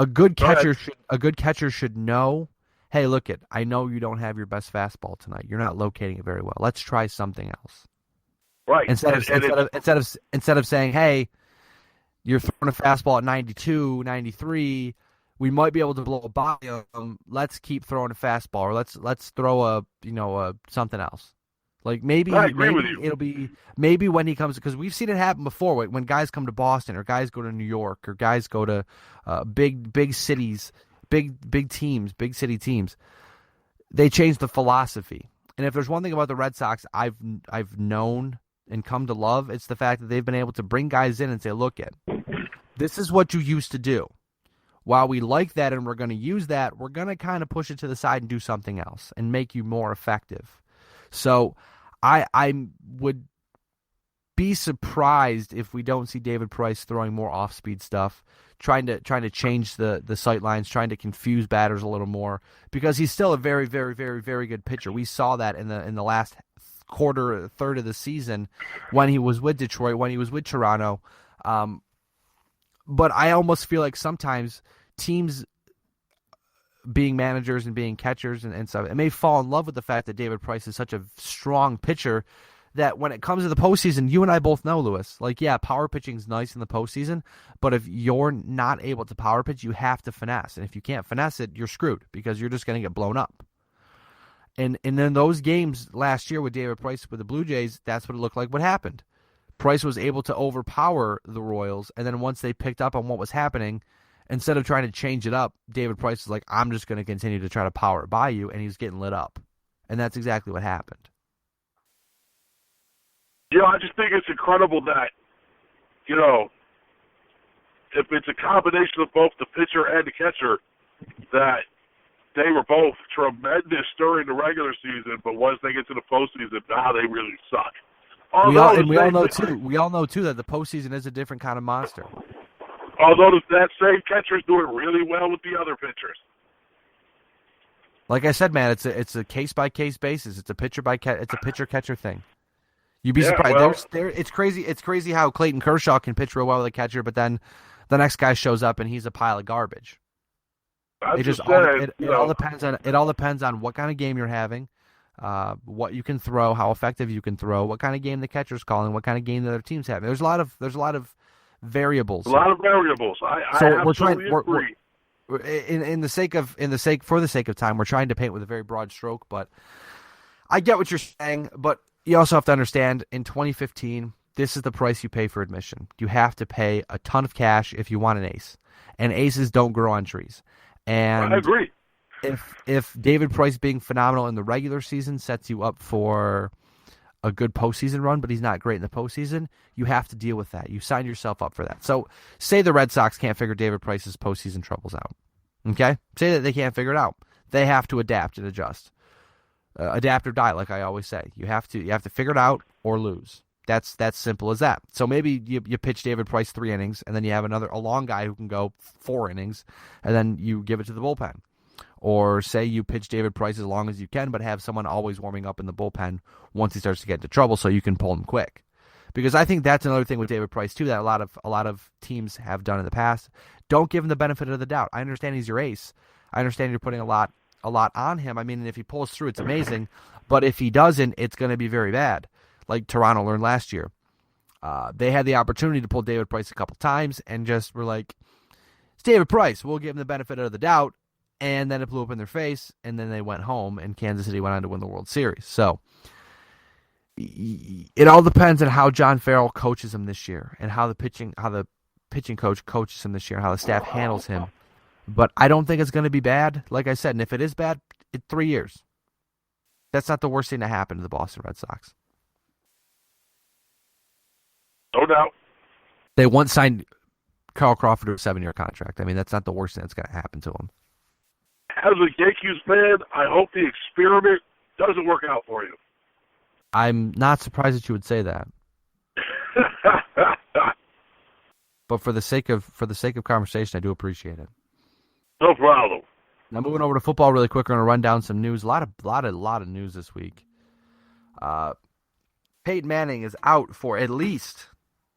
good catcher should know, hey, look I know you don't have your best fastball tonight. You're not locating it very well. Let's try something else. Right. Instead of saying, hey, you're throwing a fastball at 92, 93, we might be able to blow a by them. Let's keep throwing a fastball, or let's throw a something else. Like maybe it'll be when he comes, because we've seen it happen before when guys come to Boston, or guys go to New York, or guys go to big cities, big teams, big city teams. They change the philosophy. And if there's one thing about the Red Sox I've known and come to love, it's the fact that they've been able to bring guys in and say, look, this is what you used to do. While we like that and we're going to use that, we're going to kind of push it to the side and do something else and make you more effective. So I would be surprised if we don't see David Price throwing more off-speed stuff, trying to change the sight lines, trying to confuse batters a little more, because he's still a very, very, very, very good pitcher. We saw that in the last third of the season when he was with Detroit, when he was with Toronto. But I almost feel like sometimes teams, being managers and being catchers and stuff, it may fall in love with the fact that David Price is such a strong pitcher that when it comes to the postseason, you and I both know, Lewis, power pitching's nice in the postseason, but if you're not able to power pitch, you have to finesse. And if you can't finesse it, you're screwed, because you're just going to get blown up. And in those games last year with David Price with the Blue Jays, that's what it looked like what happened. Price was able to overpower the Royals, and then once they picked up on what was happening, instead of trying to change it up, David Price was like, I'm just going to continue to try to power it by you, and he was getting lit up. And that's exactly what happened. I just think it's incredible that, if it's a combination of both the pitcher and the catcher, that they were both tremendous during the regular season, but once they get to the postseason, now they really suck. We all know too that the postseason is a different kind of monster. Although that same catcher is doing really well with the other pitchers. Like I said, man, it's a case by case basis. It's a pitcher catcher thing. You'd be surprised. It's crazy. It's crazy how Clayton Kershaw can pitch real well with a catcher, but then the next guy shows up and he's a pile of garbage. It all depends on what kind of game you're having, what you can throw, how effective you can throw, what kind of game the catcher's calling, what kind of game the other team's having. There's a lot of variables. A lot of variables. I absolutely agree. For the sake of time, we're trying to paint with a very broad stroke, but I get what you're saying. But you also have to understand, in 2015, this is the price you pay for admission. You have to pay a ton of cash if you want an ace, and aces don't grow on trees. And I agree. If David Price being phenomenal in the regular season sets you up for a good postseason run, but he's not great in the postseason, you have to deal with that. You signed yourself up for that. So say the Red Sox can't figure David Price's postseason troubles out. Okay? Say that they can't figure it out. They have to adapt and adjust. Adapt or die, like I always say. You have to figure it out or lose. That's simple as that. So maybe you pitch David Price 3 innings, and then you have a long guy who can go 4 innings, and then you give it to the bullpen. Or say you pitch David Price as long as you can, but have someone always warming up in the bullpen once he starts to get into trouble, so you can pull him quick. Because I think that's another thing with David Price too that a lot of teams have done in the past. Don't give him the benefit of the doubt. I understand he's your ace. I understand you're putting a lot a lot on him. I mean, if he pulls through, it's amazing. But if he doesn't, it's going to be very bad, like Toronto learned last year. They had the opportunity to pull David Price a couple times and just were like, it's David Price. We'll give him the benefit of the doubt. And then it blew up in their face, and then they went home, and Kansas City went on to win the World Series. So it all depends on how John Farrell coaches him this year and how the pitching coach coaches him this year and how the staff handles him. But I don't think it's going to be bad, like I said. And if it is bad, 3 years. That's not the worst thing to happen to the Boston Red Sox. No doubt. They once signed Carl Crawford to a 7-year contract. I mean, that's not the worst thing that's going to happen to him. As a Yankees fan, I hope the experiment doesn't work out for you. I'm not surprised that you would say that. But for the sake of conversation, I do appreciate it. No problem. Now moving over to football really quick, we're going to run down some news. A lot of news this week. Peyton Manning is out for at least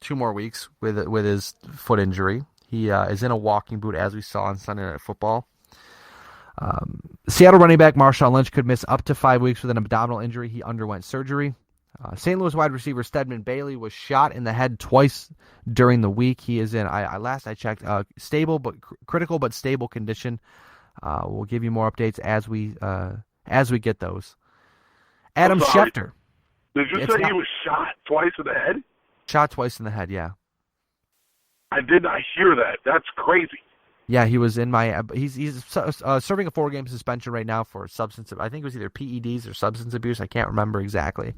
2 more weeks with his foot injury. He is in a walking boot, as we saw on Sunday Night Football. Seattle running back Marshawn Lynch could miss up to 5 weeks with an abdominal injury. He underwent surgery. St. Louis wide receiver Stedman Bailey was shot in the head twice during the week. He is in, last I checked, stable but critical but stable condition. We'll give you more updates as we get those. Adam Schefter. Did you say he was shot twice in the head? Shot twice in the head, yeah. I did not hear that. That's crazy. Yeah, he was in my. He's serving a 4-game suspension right now for substance. I think it was either PEDs or substance abuse. I can't remember exactly,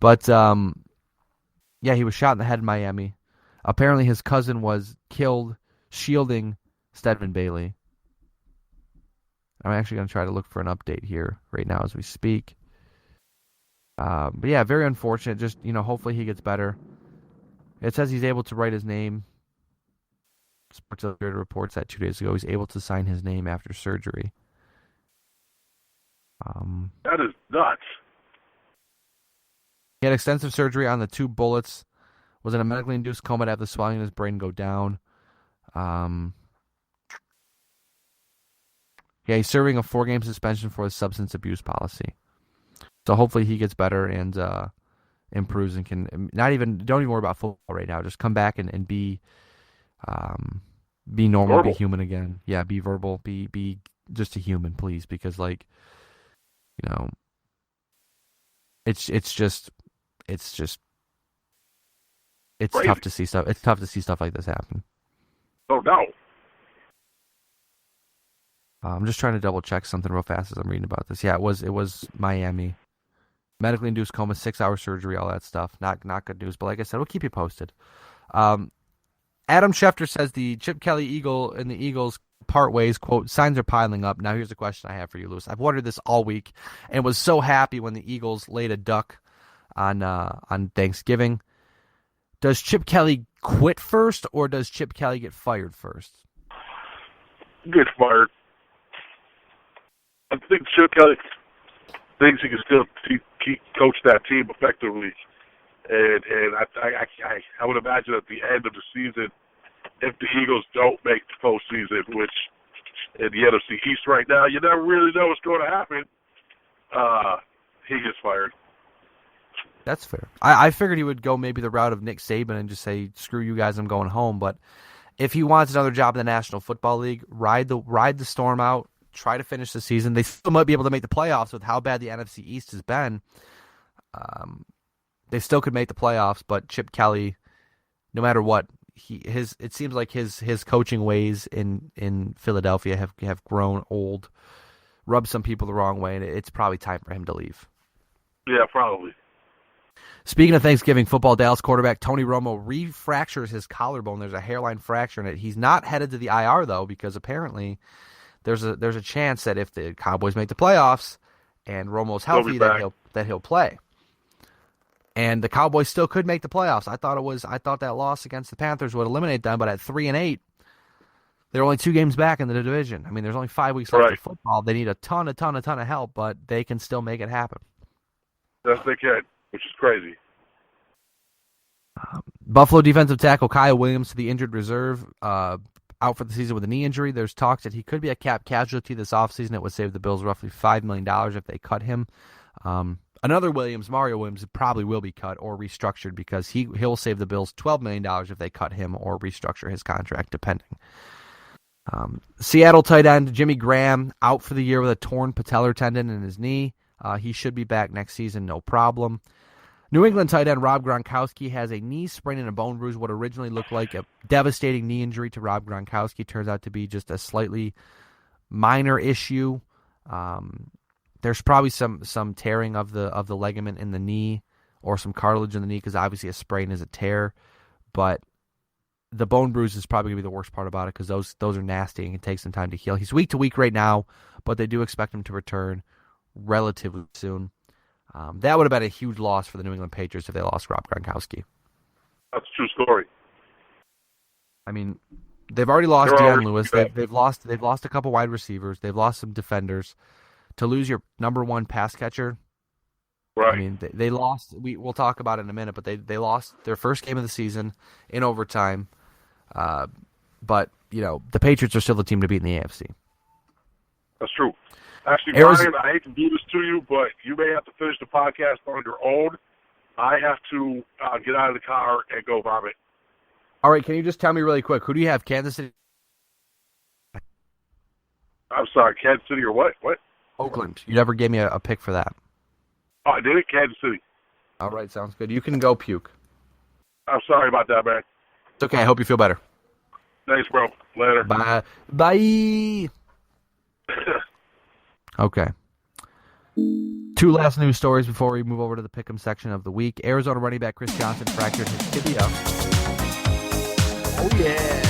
but yeah, he was shot in the head in Miami. Apparently, his cousin was killed shielding Stedman Bailey. I'm actually going to try to look for an update here right now as we speak. But yeah, very unfortunate. Just hopefully he gets better. It says he's able to write his name. Sports Illustrated reports that 2 days ago he's able to sign his name after surgery. That is nuts. He had extensive surgery on the 2 bullets. Was in a medically induced coma to have the swelling in his brain go down. Yeah, he's serving a 4-game suspension for his substance abuse policy. So hopefully he gets better and improves and can don't even worry about football right now. Just come back and be normal, verbal. Be human again. Yeah, be verbal, be just a human, please, because it's Crazy. tough to see stuff. It's tough to see stuff like this happen. Oh no. I'm just trying to double check something real fast as I'm reading about this. Yeah, it was Miami. Medically induced coma, 6-hour surgery, all that stuff. Not good news, but like I said, we'll keep you posted. Adam Schefter says the Chip Kelly Eagle and the Eagles part ways, quote, signs are piling up. Now here's a question I have for you, Lewis. I've wondered this all week and was so happy when the Eagles laid a duck on Thanksgiving. Does Chip Kelly quit first or does Chip Kelly get fired first? Get fired. I think Chip Kelly thinks he can still keep coach that team effectively. And I would imagine at the end of the season, if the Eagles don't make the postseason, which in the NFC East right now, you never really know what's going to happen, he gets fired. That's fair. I figured he would go maybe the route of Nick Saban and just say, screw you guys, I'm going home. But if he wants another job in the National Football League, ride the storm out, try to finish the season. They still might be able to make the playoffs with how bad the NFC East has been. They still could make the playoffs, but Chip Kelly, no matter what, it seems like his coaching ways in Philadelphia have grown old, rubbed some people the wrong way, and it's probably time for him to leave. Yeah, probably. Speaking of Thanksgiving football, Dallas quarterback Tony Romo refractures his collarbone. There's a hairline fracture in it. He's not headed to the IR though, because apparently there's a chance that if the Cowboys make the playoffs and Romo's healthy, that he'll play. And the Cowboys still could make the playoffs. I thought that loss against the Panthers would eliminate them, but at 3-8, they're only 2 games back in the division. I mean, there's only 5 weeks left of football. They need a ton of help, but they can still make it happen. Yes, they can, which is crazy. Buffalo defensive tackle Kyle Williams to the injured reserve. out for the season with a knee injury. There's talks that he could be a cap casualty this offseason. It would save the Bills roughly $5 million if they cut him. Another Mario Williams, probably will be cut or restructured because he'll save the Bills $12 million if they cut him or restructure his contract, depending. Seattle tight end Jimmy Graham out for the year with a torn patellar tendon in his knee. He should be back next season, no problem. New England tight end Rob Gronkowski has a knee sprain and a bone bruise. What originally looked like a devastating knee injury to Rob Gronkowski turns out to be just a slightly minor issue. There's probably some tearing of the ligament in the knee or some cartilage in the knee because obviously a sprain is a tear. But the bone bruise is probably going to be the worst part about it because those are nasty and it takes some time to heal. He's week to week right now, but they do expect him to return relatively soon. That would have been a huge loss for the New England Patriots if they lost Rob Gronkowski. That's a true story. I mean, they've already lost Deion Lewis. They've lost a couple wide receivers. They've lost some defenders. To lose your number one pass catcher, right? I mean, they lost. We'll talk about it in a minute, but they lost their first game of the season in overtime. But the Patriots are still the team to beat in the AFC. That's true. Actually, Brian, I hate to do this to you, but you may have to finish the podcast on your own. I have to get out of the car and go vomit. All right, can you just tell me really quick, who do you have, Kansas City? I'm sorry, Kansas City or what? What? Oakland. You never gave me a pick for that. Oh, I did it? Kansas City. All right, sounds good. You can go puke. I'm sorry about that, man. It's okay. I hope you feel better. Thanks, bro. Later. Bye. Bye. Okay. Two last news stories before we move over to the pick'em section of the week. Arizona running back Chris Johnson fractured his tibia. Oh, yeah.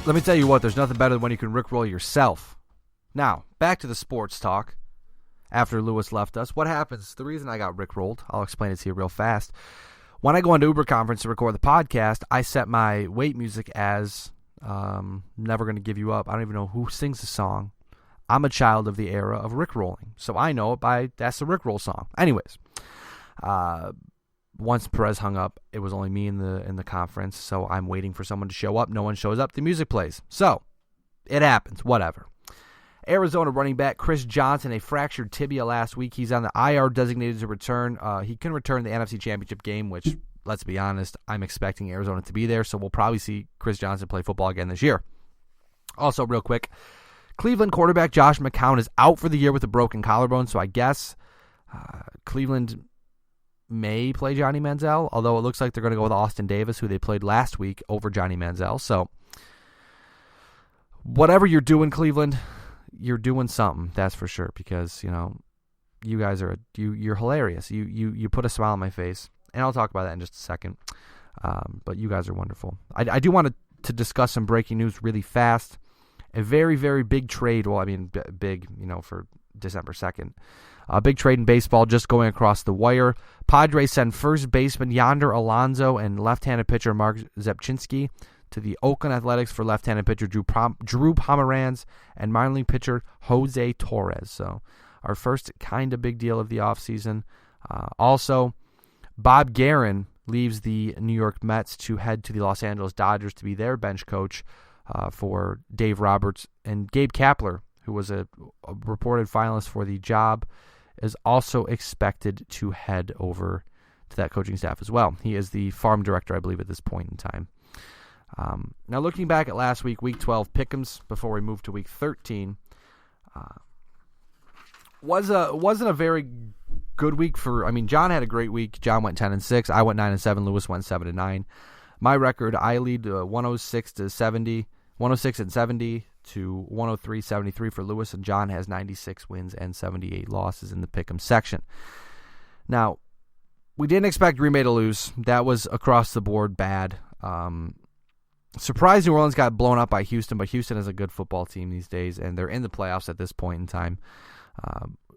Let me tell you what, there's nothing better than when you can rickroll yourself. Now, back to the sports talk. After Lewis left us, what happens? The reason I got rickrolled, I'll explain it to you real fast. When I go into Uber Conference to record the podcast, I set my wait music as Never Gonna Give You Up. I don't even know who sings the song. I'm a child of the era of rickrolling, so I know it that's the rickroll song. Anyways, once Perez hung up, it was only me in the conference, so I'm waiting for someone to show up. No one shows up. The music plays. So, it happens. Whatever. Arizona running back Chris Johnson, a fractured tibia last week. He's on the IR designated to return. He can return the NFC Championship game, which, let's be honest, I'm expecting Arizona to be there, so we'll probably see Chris Johnson play football again this year. Also, real quick, Cleveland quarterback Josh McCown is out for the year with a broken collarbone, so I guess Cleveland may play Johnny Manziel, although it looks like they're going to go with Austin Davis, who they played last week, over Johnny Manziel. So, whatever you're doing, Cleveland, you're doing something, that's for sure, because, you guys are you're hilarious. You put a smile on my face, and I'll talk about that in just a second. But you guys are wonderful. I do want to discuss some breaking news really fast. A very, very big trade, well, I mean, big, for December 2nd. A big trade in baseball just going across the wire. Padres send first baseman Yonder Alonso and left-handed pitcher Mark Zepchinski to the Oakland Athletics for left-handed pitcher Drew Pomeranz and minor league pitcher Jose Torres. So our first kind of big deal of the offseason. Also, Bob Guerin leaves the New York Mets to head to the Los Angeles Dodgers to be their bench coach for Dave Roberts. And Gabe Kapler, who was a reported finalist for the job, is also expected to head over to that coaching staff as well. He is the farm director, I believe, at this point in time. Now, looking back at last week, Week 12 pick'ems, before we move to Week 13, wasn't a very good week for. I mean, John had a great week. John went 10-6. I went 9-7. Lewis went 7-9. My record, I lead 106-70 to 103-73 for Lewis, and John has 96 wins and 78 losses in the pick'em section. Now, we didn't expect Green Bay to lose. That was across the board bad. Surprised New Orleans got blown up by Houston, but Houston is a good football team these days, and they're in the playoffs at this point in time.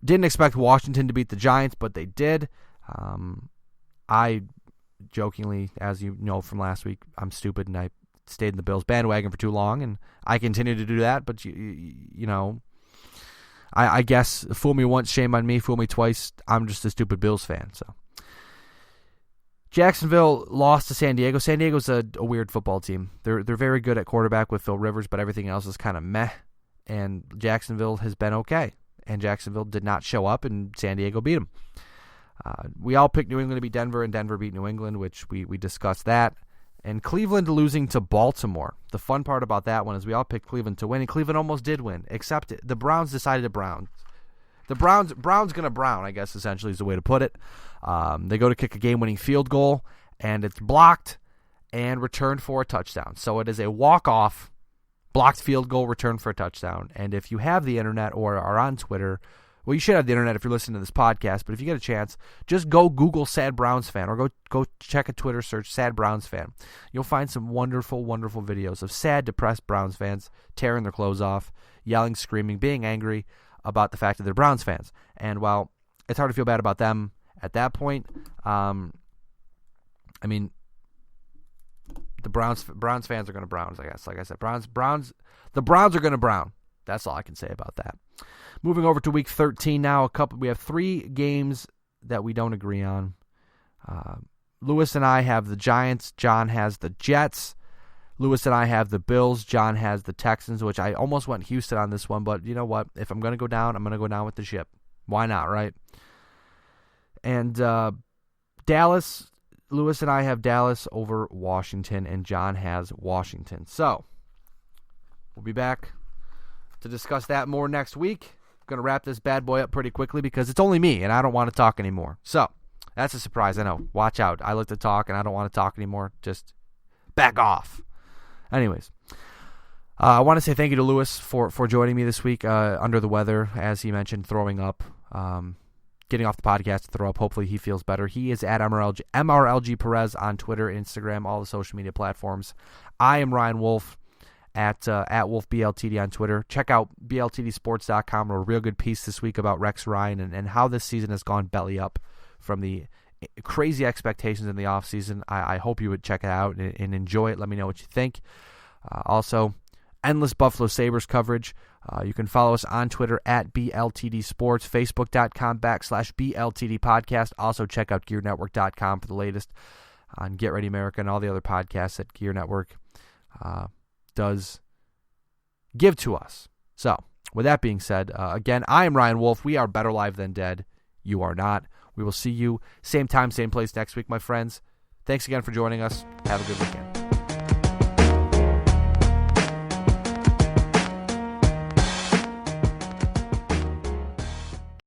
Didn't expect Washington to beat the Giants, but they did. I jokingly, as you know from last week, I'm stupid, and I stayed in the Bills bandwagon for too long, and I continue to do that, but, I'm I guess fool me once, shame on me. Fool me twice, I'm just a stupid Bills fan. So Jacksonville lost to San Diego. San Diego's a weird football team. They're very good at quarterback with Phil Rivers, but everything else is kind of meh. And Jacksonville has been okay. And Jacksonville did not show up, and San Diego beat them. We all picked New England to beat Denver, and Denver beat New England, which we discussed that. And Cleveland losing to Baltimore. The fun part about that one is we all picked Cleveland to win, and Cleveland almost did win, except the Browns decided to Brown. The Browns going to Brown, I guess, essentially is the way to put it. They go to kick a game-winning field goal, and it's blocked and returned for a touchdown. So it is a walk-off, blocked field goal returned for a touchdown. And if you have the internet or are on Twitter, well, you should have the internet if you're listening to this podcast, but if you get a chance, just go Google Sad Browns fan or go check a Twitter search, Sad Browns fan. You'll find some wonderful, wonderful videos of sad, depressed Browns fans tearing their clothes off, yelling, screaming, being angry about the fact that they're Browns fans. And while it's hard to feel bad about them at that point, I mean, the Browns fans are going to Browns, I guess. Like I said, the Browns are going to Brown. That's all I can say about that. Moving over to week 13 now, we have 3 games that we don't agree on. Lewis and I have the Giants. John has the Jets. Lewis and I have the Bills. John has the Texans, which I almost went Houston on this one, but you know what? If I'm going to go down, I'm going to go down with the ship. Why not, right? And Dallas, Lewis and I have Dallas over Washington, and John has Washington. So, we'll be back to discuss that more next week. Going to wrap this bad boy up pretty quickly because it's only me and I don't want to talk anymore. So, that's a surprise, I know. Watch out. I like to talk and I don't want to talk anymore. Just back off. Anyways, I want to say thank you to Lewis for joining me this week under the weather, as he mentioned, throwing up, getting off the podcast to throw up. Hopefully he feels better. He is at MRLG Perez on Twitter, Instagram, all the social media platforms. I am Ryan Wolf. At WolfBLTD on Twitter. Check out BLTDsports.com, a real good piece this week about Rex Ryan and how this season has gone belly up from the crazy expectations in the offseason. I hope you would check it out and enjoy it. Let me know what you think. Also, endless Buffalo Sabres coverage. You can follow us on Twitter at BLTD Sports, Facebook.com/BLTD Podcast. Also, check out GearNetwork.com for the latest on Get Ready America and all the other podcasts that Gear Network does give to us. So, with that being said, again, I am Ryan Wolf. We are better live than dead. You are not. We will see you same time, same place next week, my friends. Thanks again for joining us. Have a good weekend.